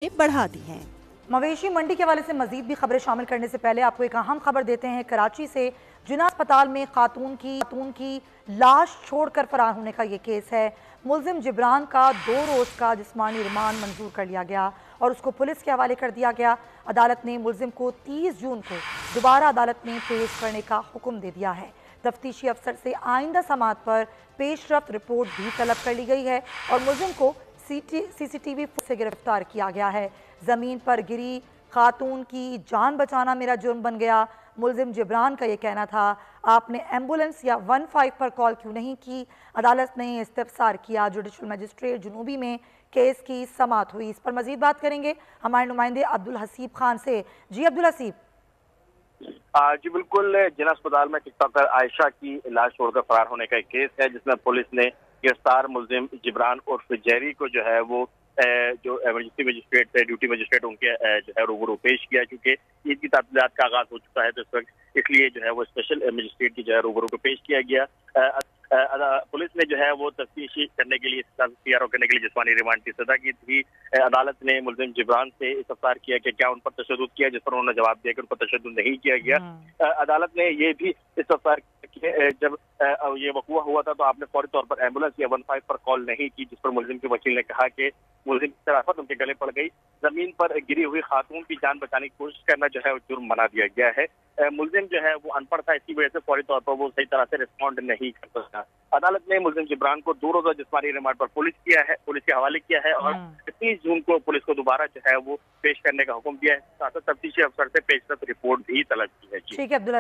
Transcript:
बढ़ा दी हैं। मवेशी मंडी के हवाले से मजीद भी खबरें शामिल करने से पहले आपको एक अहम खबर देते हैं। कराची से जिना अस्पताल में खातून की लाश छोड़कर फरार होने का ये केस है। मुल्जिम जिब्रान का 2 रोज का जिस्मानी रिमांड मंजूर कर लिया गया और उसको पुलिस के हवाले कर दिया गया। अदालत ने मुल्जिम को 30 जून को दोबारा अदालत में पेश करने का हुक्म दे दिया है। तफ्तीशी अफसर से आइंदा समाअत पर पेशरफ्त रिपोर्ट भी तलब कर ली गई है और मुल्जिम को सीसीटीवी से गिरफ्तार किया गया है। जमीन पर गिरी खातून की जान बचाना मेरा जुर्म बन गया। मुल्जिम जिब्रान का ये कहना था, आपने एम्बुलेंस या 15 पर कॉल क्यों नहीं की। अदालत ने इस्तफसार किया। जुडिशल मजिस्ट्रेट जुनूबी में केस की समाअत हुई। इस पर मजीद बात करेंगे हमारे नुमाइंदे अब्दुल हसीब खान से। जी अब्दुल हसीब। जी बिल्कुल, जिला अस्पताल में टिकटॉकर आयशा की लाश छोड़कर फरार होने का एक केस है, जिसमें पुलिस ने गिरफ्तार मुल्जिम जिब्रान उर्फ जेरी को जो है वो जो इमरजेंसी मजिस्ट्रेट थे, ड्यूटी मजिस्ट्रेट, उनके जो है रूबरू पेश किया। क्योंकि ईद की तातीलात का आगाज हो चुका है तो इस वक्त इसलिए जो है वो स्पेशल मजिस्ट्रेट की जो है रूबरू को पेश किया गया। पुलिस ने जो है वो तफ्तीशी करने के लिए, सीआरओ करने के लिए जिस्मानी रिमांड की सजा की थी। अदालत ने मुल्जिम जिब्रान से इस्तफसार किया कि क्या उन पर तशद्दुद किया, जिस पर उन्होंने जवाब दिया कि उन पर तशद्दुद नहीं किया गया। अदालत ने ये भी इस्तफसार किया जब ये वक़ूआ हुआ था तो आपने फौरी तौर पर एम्बुलेंस या 15 पर कॉल नहीं की, जिस पर मुल्जिम के वकील ने कहा कि मुल्जिम की शराफत उनके गले पड़ गई। जमीन पर गिरी हुई खातून की जान बचाने की कोशिश करना जो है वो जुर्म बना दिया गया है। मुल्जिम जो है वो अनपढ़ था, इसी वजह से फौरी तौर पर वो सही तरह से रिस्पॉन्ड नहीं कर सका। अदालत ने मुल्जिम जिब्रान को 2 रोजा जिस्मानी रिमांड पर पुलिस के हवाले किया है और 30 जून को पुलिस को दोबारा जो है वो पेश करने का हुक्म दिया है। साथ ही तफ्तीशी अफसर से पेशरफ्त रिपोर्ट भी तलब की है। ठीक है अब्दुल